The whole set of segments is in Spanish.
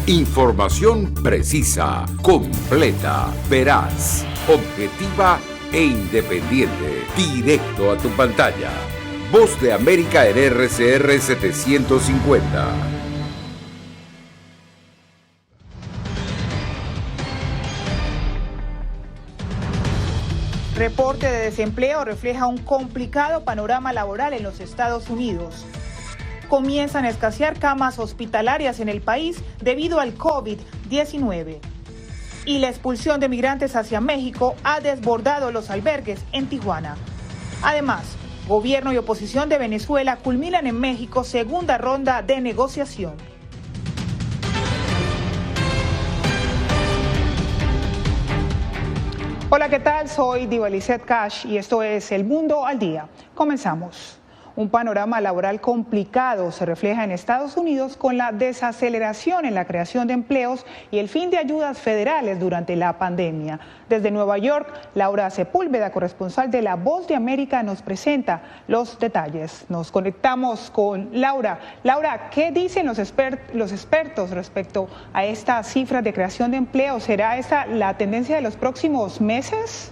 Información precisa, completa, veraz, objetiva e independiente. Directo a tu pantalla. Voz de América en RCR 750. Reporte de desempleo refleja un complicado panorama laboral en los Estados Unidos. Comienzan a escasear camas hospitalarias en el país debido al COVID-19. Y la expulsión de migrantes hacia México ha desbordado los albergues en Tijuana. Además, gobierno y oposición de Venezuela culminan en México segunda ronda de negociación. Hola, ¿qué tal? Soy Diva Lizette Cash y esto es El Mundo al Día. Comenzamos. Un panorama laboral complicado se refleja en Estados Unidos con la desaceleración en la creación de empleos y el fin de ayudas federales durante la pandemia. Desde Nueva York, Laura Sepúlveda, corresponsal de La Voz de América, nos presenta los detalles. Nos conectamos con Laura. Laura, ¿qué dicen los expertos respecto a esta cifra de creación de empleo? ¿Será esta la tendencia de los próximos meses?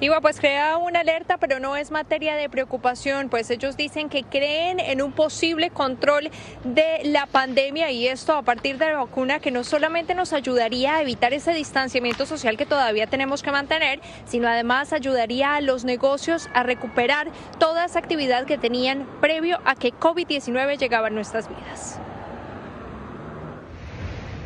Diva, pues crea una alerta, pero no es materia de preocupación, pues ellos dicen que creen en un posible control de la pandemia y esto a partir de la vacuna que no solamente nos ayudaría a evitar ese distanciamiento social que todavía tenemos que mantener, sino además ayudaría a los negocios a recuperar toda esa actividad que tenían previo a que COVID-19 llegaba a nuestras vidas.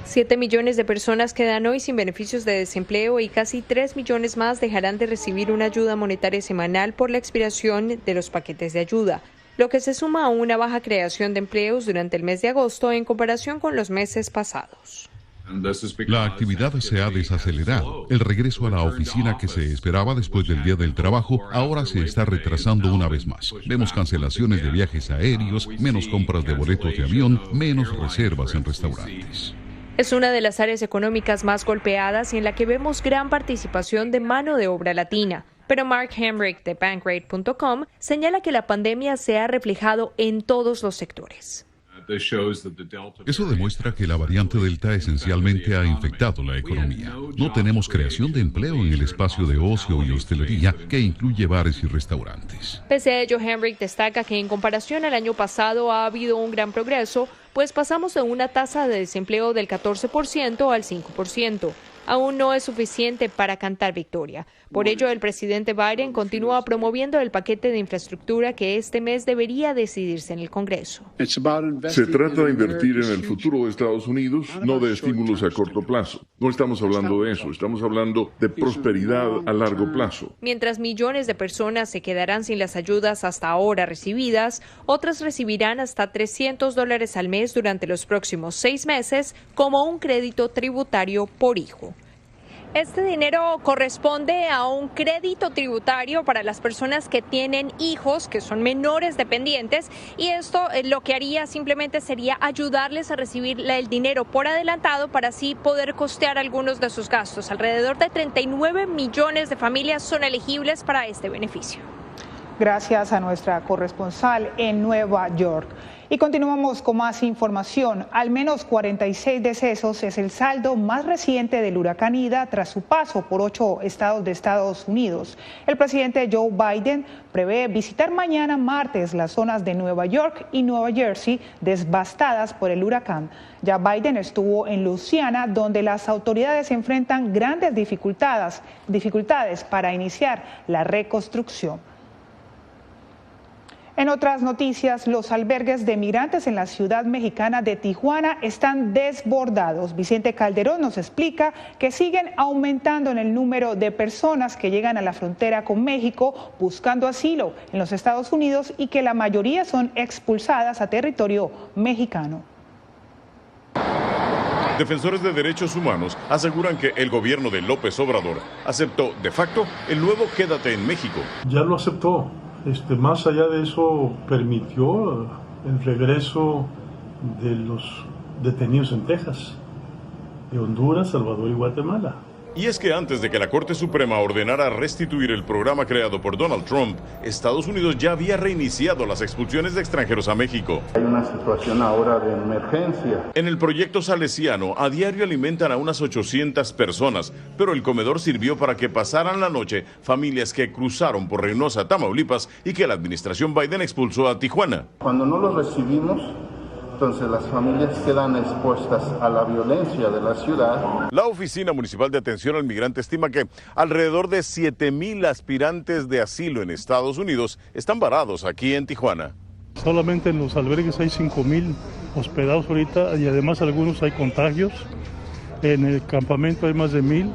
7 millones de personas quedan hoy sin beneficios de desempleo y casi 3 millones más dejarán de recibir una ayuda monetaria semanal por la expiración de los paquetes de ayuda, lo que se suma a una baja creación de empleos durante el mes de agosto en comparación con los meses pasados. La actividad se ha desacelerado. El regreso a la oficina que se esperaba después del Día del Trabajo ahora se está retrasando una vez más. Vemos cancelaciones de viajes aéreos, menos compras de boletos de avión, menos reservas en restaurantes. Es una de las áreas económicas más golpeadas y en la que vemos gran participación de mano de obra latina. Pero Mark Hamrick de Bankrate.com señala que la pandemia se ha reflejado en todos los sectores. Eso demuestra que la variante Delta esencialmente ha infectado la economía. No tenemos creación de empleo en el espacio de ocio y hostelería que incluye bares y restaurantes. Pese a ello, Hamrick destaca que en comparación al año pasado ha habido un gran progreso, pues pasamos de una tasa de desempleo del 14% al 5%. Aún no es suficiente para cantar victoria. Por ello, el presidente Biden continúa promoviendo el paquete de infraestructura que este mes debería decidirse en el Congreso. Se trata de invertir en el futuro de Estados Unidos, no de estímulos a corto plazo. No estamos hablando de eso, estamos hablando de prosperidad a largo plazo. Mientras millones de personas se quedarán sin las ayudas hasta ahora recibidas, otras recibirán hasta $300 al mes durante los próximos 6 meses como un crédito tributario por hijo. Este dinero corresponde a un crédito tributario para las personas que tienen hijos, que son menores dependientes, y esto lo que haría simplemente sería ayudarles a recibir el dinero por adelantado para así poder costear algunos de sus gastos. Alrededor de 39 millones de familias son elegibles para este beneficio. Gracias a nuestra corresponsal en Nueva York. Y continuamos con más información. Al menos 46 decesos es el saldo más reciente del huracán Ida tras su paso por 8 estados de Estados Unidos. El presidente Joe Biden prevé visitar mañana martes las zonas de Nueva York y Nueva Jersey devastadas por el huracán. Ya Biden estuvo en Luisiana, donde las autoridades enfrentan grandes dificultades para iniciar la reconstrucción. En otras noticias, los albergues de migrantes en la ciudad mexicana de Tijuana están desbordados. Vicente Calderón nos explica que siguen aumentando en el número de personas que llegan a la frontera con México buscando asilo en los Estados Unidos y que la mayoría son expulsadas a territorio mexicano. Defensores de derechos humanos aseguran que el gobierno de López Obrador aceptó de facto el nuevo Quédate en México. Ya lo aceptó. Más allá de eso, permitió el regreso de los detenidos en Texas, de Honduras, Salvador y Guatemala. Y es que antes de que la Corte Suprema ordenara restituir el programa creado por Donald Trump, Estados Unidos ya había reiniciado las expulsiones de extranjeros a México. Hay una situación ahora de emergencia. En el proyecto salesiano, a diario alimentan a unas 800 personas, pero el comedor sirvió para que pasaran la noche familias que cruzaron por Reynosa, Tamaulipas, y que la administración Biden expulsó a Tijuana. Cuando no los recibimos, entonces las familias quedan expuestas a la violencia de la ciudad. La Oficina Municipal de Atención al Migrante estima que alrededor de 7,000 aspirantes de asilo en Estados Unidos están varados aquí en Tijuana. Solamente en los albergues hay 5,000 hospedados ahorita y además algunos hay contagios. En el campamento hay más de 1,000,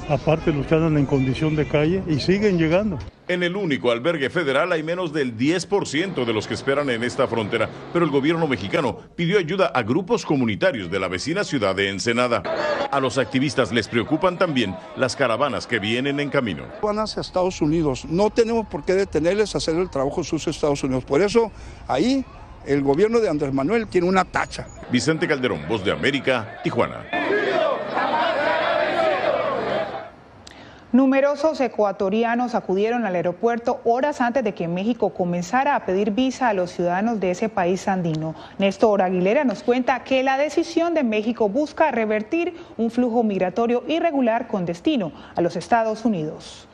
aparte los que andan en condición de calle y siguen llegando. En el único albergue federal hay menos del 10% de los que esperan en esta frontera, pero el gobierno mexicano pidió ayuda a grupos comunitarios de la vecina ciudad de Ensenada. A los activistas les preocupan también las caravanas que vienen en camino. Van hacia Estados Unidos, no tenemos por qué detenerles a hacer el trabajo sucio a Estados Unidos, por eso ahí el gobierno de Andrés Manuel tiene una tacha. Vicente Calderón, Voz de América, Tijuana. Numerosos ecuatorianos acudieron al aeropuerto horas antes de que México comenzara a pedir visa a los ciudadanos de ese país andino. Néstor Aguilera nos cuenta que la decisión de México busca revertir un flujo migratorio irregular con destino a los Estados Unidos.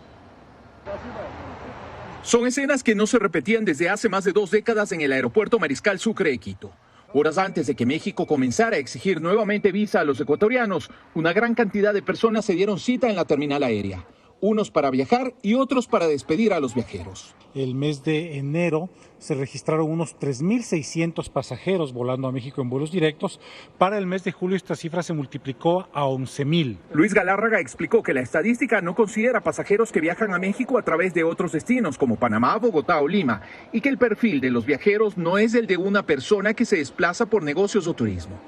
Son escenas que no se repetían desde hace más de 2 décadas en el aeropuerto Mariscal Sucre de Quito. Horas antes de que México comenzara a exigir nuevamente visa a los ecuatorianos, una gran cantidad de personas se dieron cita en la terminal aérea, unos para viajar y otros para despedir a los viajeros. El mes de enero se registraron unos 3,600 pasajeros volando a México en vuelos directos. Para el mes de julio esta cifra se multiplicó a 11,000. Luis Galárraga explicó que la estadística no considera pasajeros que viajan a México a través de otros destinos como Panamá, Bogotá o Lima, y que el perfil de los viajeros no es el de una persona que se desplaza por negocios o turismo.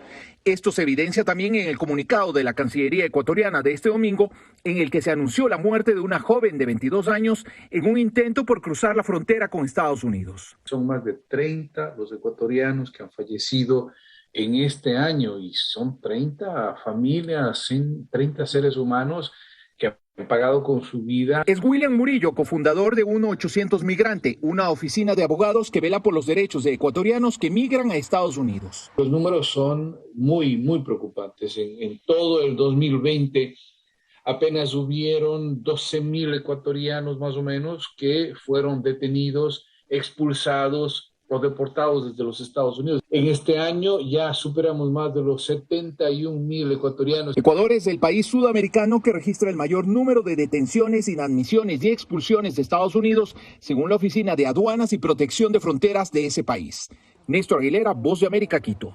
Esto se evidencia también en el comunicado de la Cancillería ecuatoriana de este domingo, en el que se anunció la muerte de una joven de 22 años en un intento por cruzar la frontera con Estados Unidos. Son más de 30 los ecuatorianos que han fallecido en este año y son 30 familias, 30 seres humanos que han pagado con su vida. Es William Murillo, cofundador de 1-800 Migrante, una oficina de abogados que vela por los derechos de ecuatorianos que migran a Estados Unidos. Los números son muy preocupantes. En todo el 2020 apenas hubieron 12,000 ecuatorianos más o menos que fueron detenidos, expulsados o deportados desde los Estados Unidos. En este año ya superamos más de los 71,000 ecuatorianos. Ecuador es el país sudamericano que registra el mayor número de detenciones, inadmisiones y expulsiones de Estados Unidos, según la Oficina de Aduanas y Protección de Fronteras de ese país. Néstor Aguilera, Voz de América, Quito.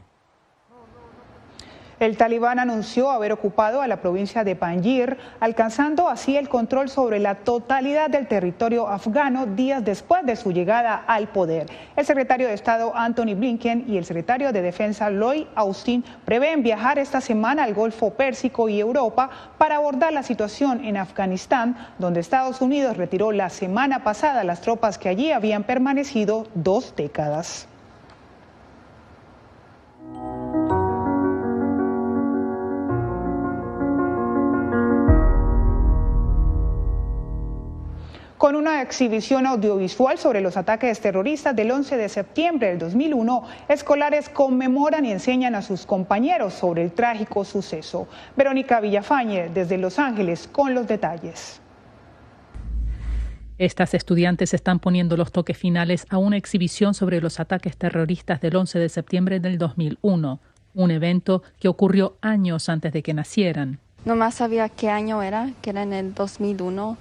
El talibán anunció haber ocupado a la provincia de Panjshir, alcanzando así el control sobre la totalidad del territorio afgano días después de su llegada al poder. El secretario de Estado Antony Blinken y el secretario de Defensa Lloyd Austin prevén viajar esta semana al Golfo Pérsico y Europa para abordar la situación en Afganistán, donde Estados Unidos retiró la semana pasada las tropas que allí habían permanecido 2 décadas. Con una exhibición audiovisual sobre los ataques terroristas del 11 de septiembre del 2001, escolares conmemoran y enseñan a sus compañeros sobre el trágico suceso. Verónica Villafañe, desde Los Ángeles, con los detalles. Estas estudiantes están poniendo los toques finales a una exhibición sobre los ataques terroristas del 11 de septiembre del 2001, un evento que ocurrió años antes de que nacieran. Nomás sabía qué año era, que era en el 2001.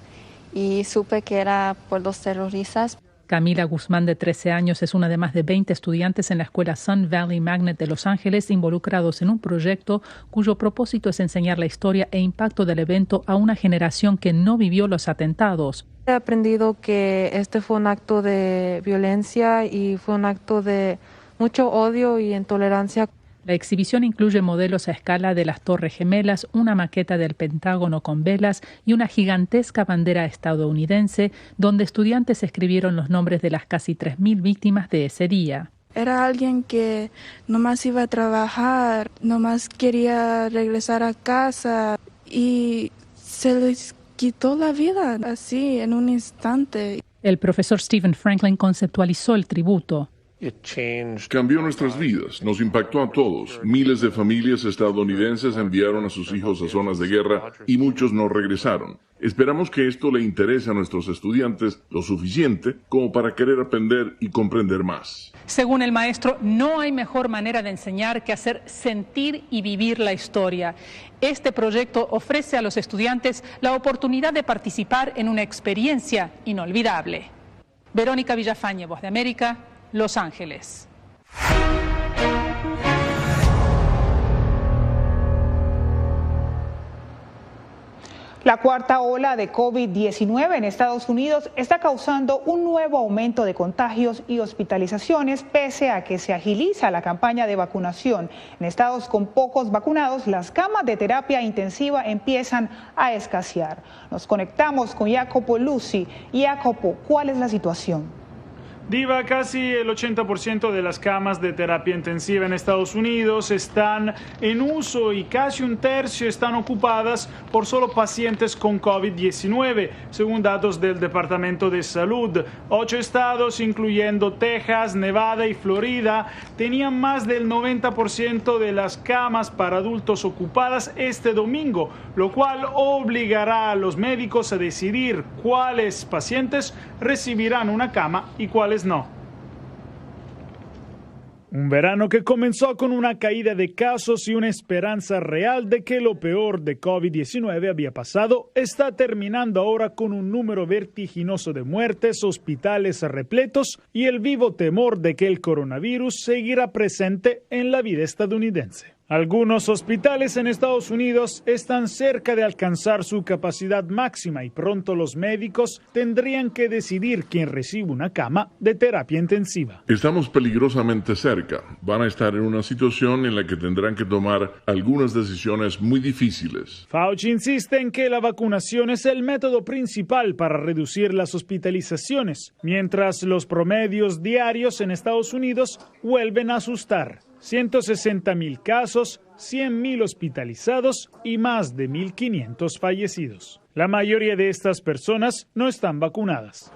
Y supe que era por los terroristas. Camila Guzmán, de 13 años, es una de más de 20 estudiantes en la escuela Sun Valley Magnet de Los Ángeles involucrados en un proyecto cuyo propósito es enseñar la historia e impacto del evento a una generación que no vivió los atentados. He aprendido que este fue un acto de violencia y fue un acto de mucho odio y intolerancia. La exhibición incluye modelos a escala de las Torres Gemelas, una maqueta del Pentágono con velas y una gigantesca bandera estadounidense, donde estudiantes escribieron los nombres de las casi 3,000 víctimas de ese día. Era alguien que nomás iba a trabajar, nomás quería regresar a casa y se les quitó la vida así en un instante. El profesor Stephen Franklin conceptualizó el tributo. Cambió nuestras vidas, nos impactó a todos. Miles de familias estadounidenses enviaron a sus hijos a zonas de guerra y muchos no regresaron. Esperamos que esto le interese a nuestros estudiantes lo suficiente como para querer aprender y comprender más. Según el maestro, no hay mejor manera de enseñar que hacer sentir y vivir la historia. Este proyecto ofrece a los estudiantes la oportunidad de participar en una experiencia inolvidable. Verónica Villafañe, Voz de América, Los Ángeles. La cuarta ola de COVID-19 en Estados Unidos está causando un nuevo aumento de contagios y hospitalizaciones, pese a que se agiliza la campaña de vacunación. En estados con pocos vacunados, las camas de terapia intensiva empiezan a escasear. Nos conectamos con Jacopo Luzzi. Jacopo, ¿cuál es la situación? Diva, casi el 80% de las camas de terapia intensiva en Estados Unidos están en uso y casi un tercio están ocupadas por solo pacientes con COVID-19, según datos del Departamento de Salud. 8 estados, incluyendo Texas, Nevada y Florida, tenían más del 90% de las camas para adultos ocupadas este domingo, lo cual obligará a los médicos a decidir cuáles pacientes recibirán una cama y cuáles no. Un verano que comenzó con una caída de casos y una esperanza real de que lo peor de COVID-19 había pasado, está terminando ahora con un número vertiginoso de muertes, hospitales repletos y el vivo temor de que el coronavirus seguirá presente en la vida estadounidense. Algunos hospitales en Estados Unidos están cerca de alcanzar su capacidad máxima y pronto los médicos tendrían que decidir quién recibe una cama de terapia intensiva. Estamos peligrosamente cerca. Van a estar en una situación en la que tendrán que tomar algunas decisiones muy difíciles. Fauci insiste en que la vacunación es el método principal para reducir las hospitalizaciones, mientras los promedios diarios en Estados Unidos vuelven a asustar. 160,000 casos, 100,000 hospitalizados y más de 1,500 fallecidos. La mayoría de estas personas no están vacunadas.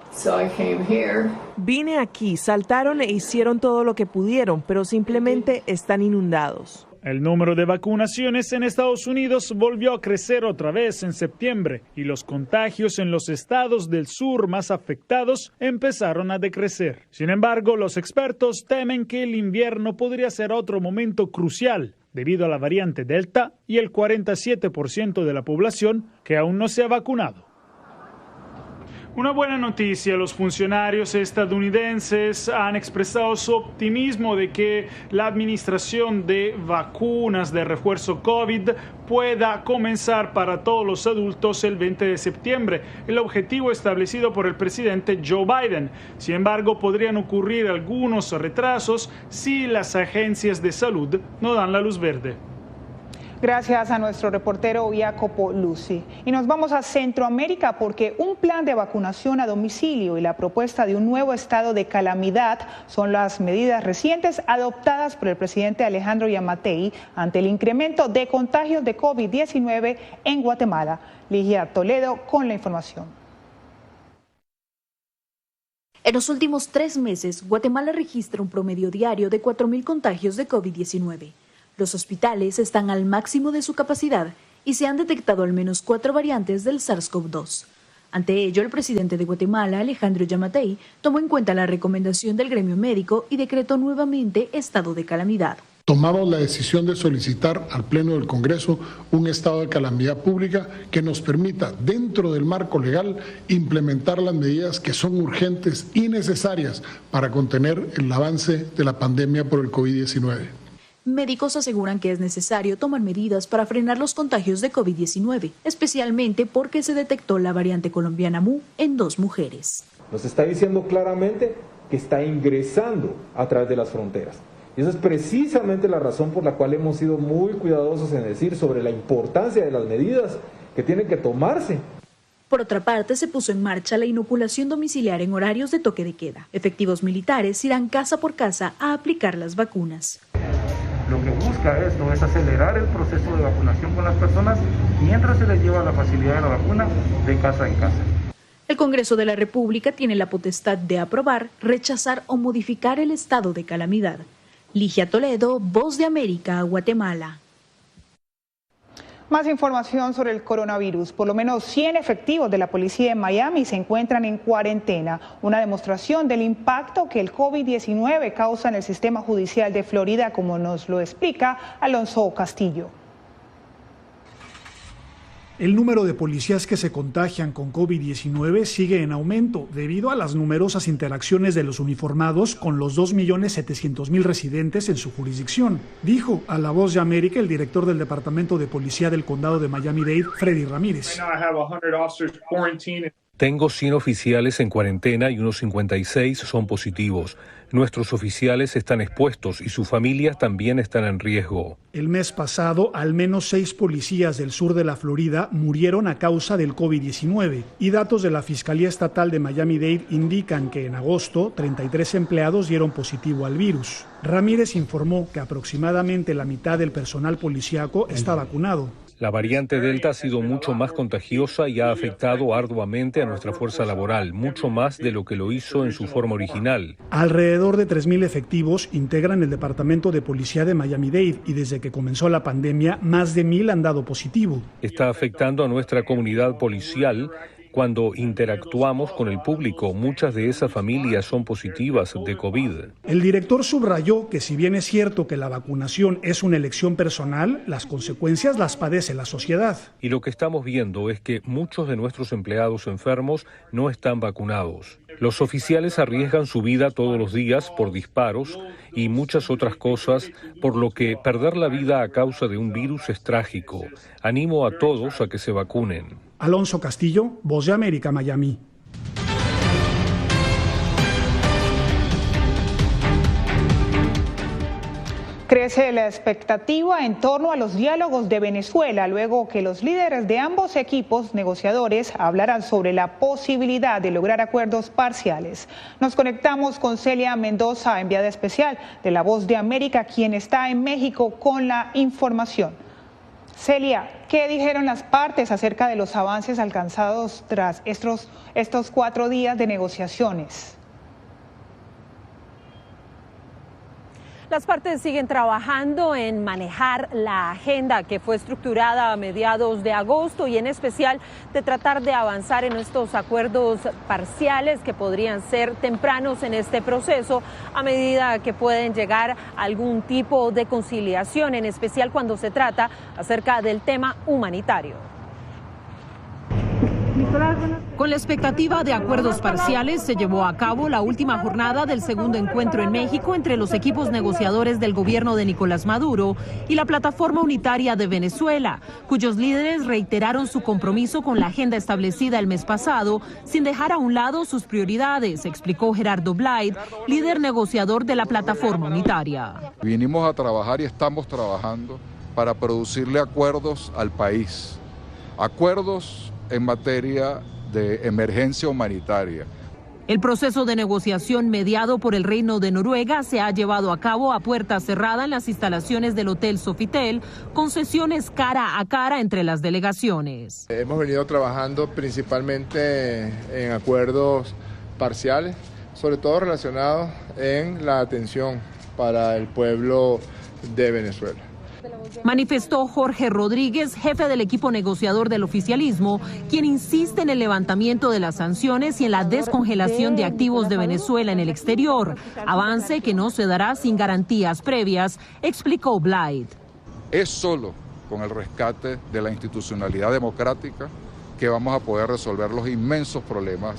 Vine aquí, saltaron e hicieron todo lo que pudieron, pero simplemente están inundados. El número de vacunaciones en Estados Unidos volvió a crecer otra vez en septiembre y los contagios en los estados del sur más afectados empezaron a decrecer. Sin embargo, los expertos temen que el invierno podría ser otro momento crucial debido a la variante Delta y el 47% de la población que aún no se ha vacunado. Una buena noticia, los funcionarios estadounidenses han expresado su optimismo de que la administración de vacunas de refuerzo COVID pueda comenzar para todos los adultos el 20 de septiembre, el objetivo establecido por el presidente Joe Biden. Sin embargo, podrían ocurrir algunos retrasos si las agencias de salud no dan la luz verde. Gracias a nuestro reportero Jacopo Luzzi. Y nos vamos a Centroamérica porque un plan de vacunación a domicilio y la propuesta de un nuevo estado de calamidad son las medidas recientes adoptadas por el presidente Alejandro Yamatei ante el incremento de contagios de COVID-19 en Guatemala. Ligia Toledo con la información. En los últimos 3 meses, Guatemala registra un promedio diario de 4,000 contagios de COVID-19. Los hospitales están al máximo de su capacidad y se han detectado al menos 4 variantes del SARS-CoV-2. Ante ello, el presidente de Guatemala, Alejandro Yamatei, tomó en cuenta la recomendación del gremio médico y decretó nuevamente estado de calamidad. Tomamos la decisión de solicitar al Pleno del Congreso un estado de calamidad pública que nos permita, dentro del marco legal, implementar las medidas que son urgentes y necesarias para contener el avance de la pandemia por el COVID-19. Médicos aseguran que es necesario tomar medidas para frenar los contagios de COVID-19, especialmente porque se detectó la variante colombiana Mu en 2 mujeres. Nos está diciendo claramente que está ingresando a través de las fronteras. Y esa es precisamente la razón por la cual hemos sido muy cuidadosos en decir sobre la importancia de las medidas que tienen que tomarse. Por otra parte, se puso en marcha la inoculación domiciliar en horarios de toque de queda. Efectivos militares irán casa por casa a aplicar las vacunas. lo que busca esto es acelerar el proceso de vacunación con las personas mientras se les lleva la facilidad de la vacuna de casa en casa. El Congreso de la República tiene la potestad de aprobar, rechazar o modificar el estado de calamidad. Ligia Toledo, Voz de América, Guatemala. Más información sobre el coronavirus. Por lo menos 100 efectivos de la policía en Miami se encuentran en cuarentena, una demostración del impacto que el COVID-19 causa en el sistema judicial de Florida, como nos lo explica Alonso Castillo. El número de policías que se contagian con COVID-19 sigue en aumento debido a las numerosas interacciones de los uniformados con los 2.700.000 residentes en su jurisdicción, dijo a La Voz de América el director del Departamento de Policía del Condado de Miami-Dade, Freddy Ramírez. Tengo 100 oficiales en cuarentena y unos 56 son positivos. Nuestros oficiales están expuestos y sus familias también están en riesgo. El mes pasado, al menos 6 policías del sur de la Florida murieron a causa del COVID-19 y datos de la Fiscalía Estatal de Miami-Dade indican que en agosto 33 empleados dieron positivo al virus. Ramírez informó que aproximadamente la mitad del personal policíaco está vacunado. La variante Delta ha sido mucho más contagiosa y ha afectado arduamente a nuestra fuerza laboral, mucho más de lo que lo hizo en su forma original. Alrededor de 3.000 efectivos integran el Departamento de Policía de Miami-Dade y desde que comenzó la pandemia, más de 1.000 han dado positivo. Está afectando a nuestra comunidad policial. Cuando interactuamos con el público, muchas de esas familias son positivas de COVID. El director subrayó que si bien es cierto que la vacunación es una elección personal, las consecuencias las padece la sociedad. Y lo que estamos viendo es que muchos de nuestros empleados enfermos no están vacunados. Los oficiales arriesgan su vida todos los días por disparos y muchas otras cosas, por lo que perder la vida a causa de un virus es trágico. Animo a todos a que se vacunen. Alonso Castillo, Voz de América, Miami. Crece la expectativa en torno a los diálogos de Venezuela, luego que los líderes de ambos equipos negociadores hablarán sobre la posibilidad de lograr acuerdos parciales. Nos conectamos con Celia Mendoza, enviada especial de La Voz de América, quien está en México con la información. Celia, ¿qué dijeron las partes acerca de los avances alcanzados tras estos 4 días de negociaciones? Las partes siguen trabajando en manejar la agenda que fue estructurada a mediados de agosto y en especial de tratar de avanzar en estos acuerdos parciales que podrían ser tempranos en este proceso a medida que pueden llegar a algún tipo de conciliación, en especial cuando se trata acerca del tema humanitario. Con la expectativa de acuerdos parciales, se llevó a cabo la última jornada del segundo encuentro en México entre los equipos negociadores del gobierno de Nicolás Maduro y la Plataforma Unitaria de Venezuela, cuyos líderes reiteraron su compromiso con la agenda establecida el mes pasado, sin dejar a un lado sus prioridades, explicó Gerardo Blyde, líder negociador de la Plataforma Unitaria. Vinimos a trabajar y estamos trabajando para producirle acuerdos al país, acuerdos en materia de emergencia humanitaria. El proceso de negociación mediado por el Reino de Noruega se ha llevado a cabo a puerta cerrada en las instalaciones del Hotel Sofitel, con sesiones cara a cara entre las delegaciones. Hemos venido trabajando principalmente en acuerdos parciales, sobre todo relacionados en la atención para el pueblo de Venezuela. Manifestó Jorge Rodríguez, jefe del equipo negociador del oficialismo, quien insiste en el levantamiento de las sanciones y en la descongelación de activos de Venezuela en el exterior, avance que no se dará sin garantías previas, explicó Blyde. Es solo con el rescate de la institucionalidad democrática que vamos a poder resolver los inmensos problemas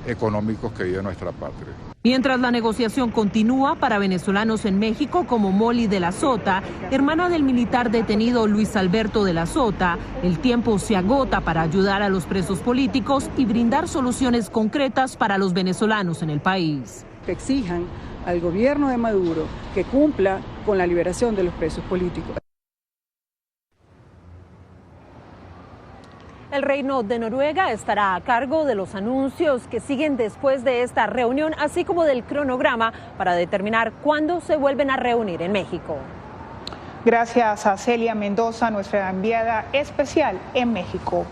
económicos que vive nuestra patria. Mientras la negociación continúa para venezolanos en México como Molly de la Sota, hermana del militar detenido Luis Alberto de la Sota, el tiempo se agota para ayudar a los presos políticos y brindar soluciones concretas para los venezolanos en el país. Que exijan al gobierno de Maduro que cumpla con la liberación de los presos políticos. El Reino de Noruega estará a cargo de los anuncios que siguen después de esta reunión, así como del cronograma para determinar cuándo se vuelven a reunir en México. Gracias a Celia Mendoza, nuestra enviada especial en México.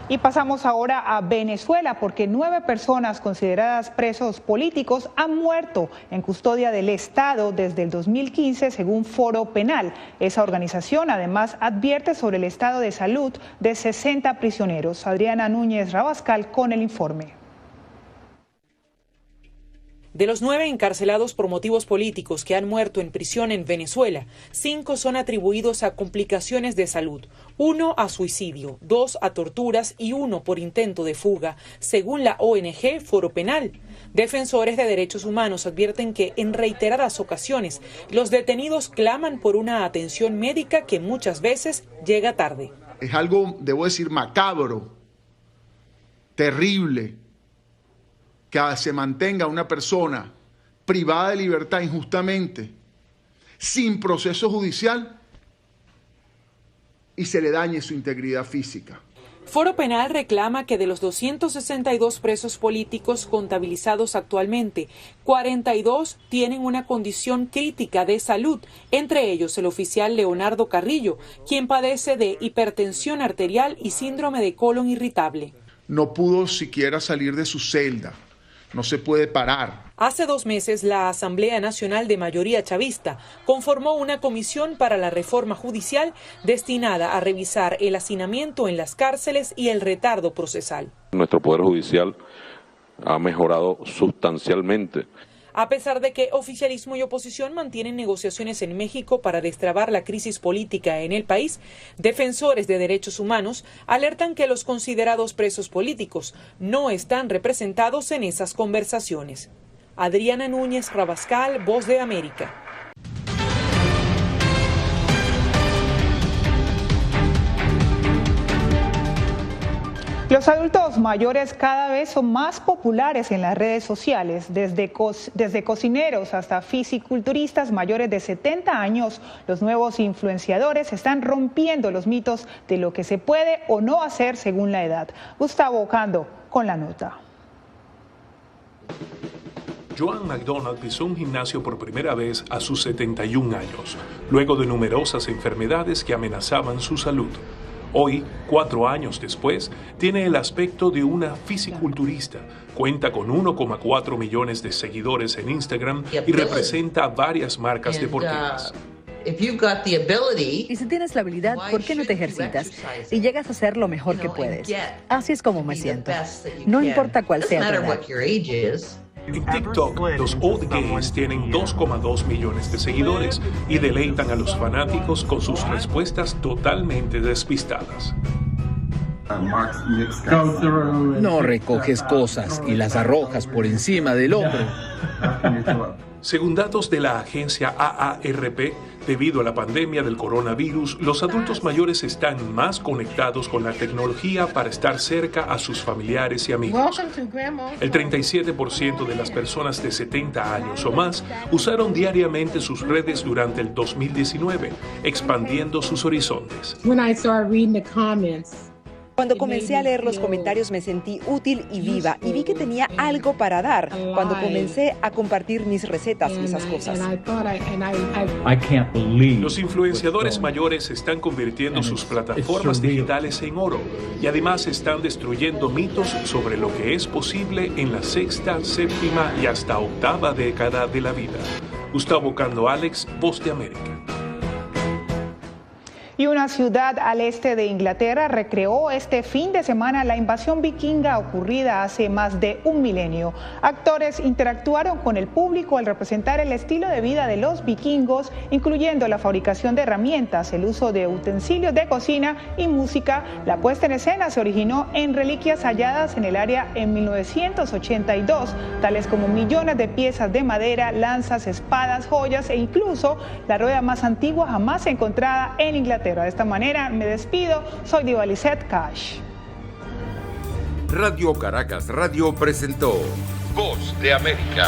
Y pasamos ahora a Venezuela, porque 9 personas consideradas presos políticos han muerto en custodia del Estado desde el 2015, según Foro Penal. Esa organización además advierte sobre el estado de salud de 60 prisioneros. Adriana Núñez Rabascal con el informe. De los 9 encarcelados por motivos políticos que han muerto en prisión en Venezuela, 5 son atribuidos a complicaciones de salud, 1 a suicidio, 2 a torturas y 1 por intento de fuga, según la ONG Foro Penal. Defensores de derechos humanos advierten que en reiteradas ocasiones los detenidos claman por una atención médica que muchas veces llega tarde. Es algo, debo decir, macabro, terrible, que se mantenga una persona privada de libertad injustamente, sin proceso judicial, y se le dañe su integridad física. Foro Penal reclama que de los 262 presos políticos contabilizados actualmente, 42 tienen una condición crítica de salud, entre ellos el oficial Leonardo Carrillo, quien padece de hipertensión arterial y síndrome de colon irritable. No pudo siquiera salir de su celda. No se puede parar. Hace 2 meses, la Asamblea Nacional de Mayoría Chavista conformó una comisión para la reforma judicial destinada a revisar el hacinamiento en las cárceles y el retardo procesal. Nuestro Poder Judicial ha mejorado sustancialmente. A pesar de que oficialismo y oposición mantienen negociaciones en México para destrabar la crisis política en el país, defensores de derechos humanos alertan que los considerados presos políticos no están representados en esas conversaciones. Adriana Núñez Rabascal, Voz de América. Los adultos mayores cada vez son más populares en las redes sociales, desde cocineros hasta fisiculturistas mayores de 70 años. Los nuevos influenciadores están rompiendo los mitos de lo que se puede o no hacer según la edad. Gustavo Ocando con la nota. Joan McDonald pisó un gimnasio por primera vez a sus 71 años, luego de numerosas enfermedades que amenazaban su salud. Hoy, 4 años después, tiene el aspecto de una fisiculturista, cuenta con 1,4 millones de seguidores en Instagram y representa varias marcas deportivas. Y si tienes la habilidad, ¿por qué no te ejercitas? Y llegas a hacer lo mejor que puedes. Así es como me siento. No importa cuál sea tu edad. En TikTok, los Old Gays tienen 2,2 millones de seguidores y deleitan a los fanáticos con sus respuestas totalmente despistadas. No recoges cosas y las arrojas por encima del hombro. Según datos de la agencia AARP, debido a la pandemia del coronavirus, los adultos mayores están más conectados con la tecnología para estar cerca a sus familiares y amigos. El 37% de las personas de 70 años o más usaron diariamente sus redes durante el 2019, expandiendo sus horizontes. Cuando comencé a leer los comentarios me sentí útil y viva y vi que tenía algo para dar cuando comencé a compartir mis recetas y esas cosas. Los influenciadores mayores están convirtiendo sus plataformas digitales en oro y además están destruyendo mitos sobre lo que es posible en la 6ª, 7ª y hasta 8ª década de la vida. Gustavo Cando Alex, Voz de América. Y una ciudad al este de Inglaterra recreó este fin de semana la invasión vikinga ocurrida hace más de un milenio. Actores interactuaron con el público al representar el estilo de vida de los vikingos, incluyendo la fabricación de herramientas, el uso de utensilios de cocina y música. La puesta en escena se originó en reliquias halladas en el área en 1982, tales como millones de piezas de madera, lanzas, espadas, joyas e incluso la rueda más antigua jamás encontrada en Inglaterra. De esta manera me despido, soy Divalicet Cash. Radio Caracas Radio presentó Voz de América.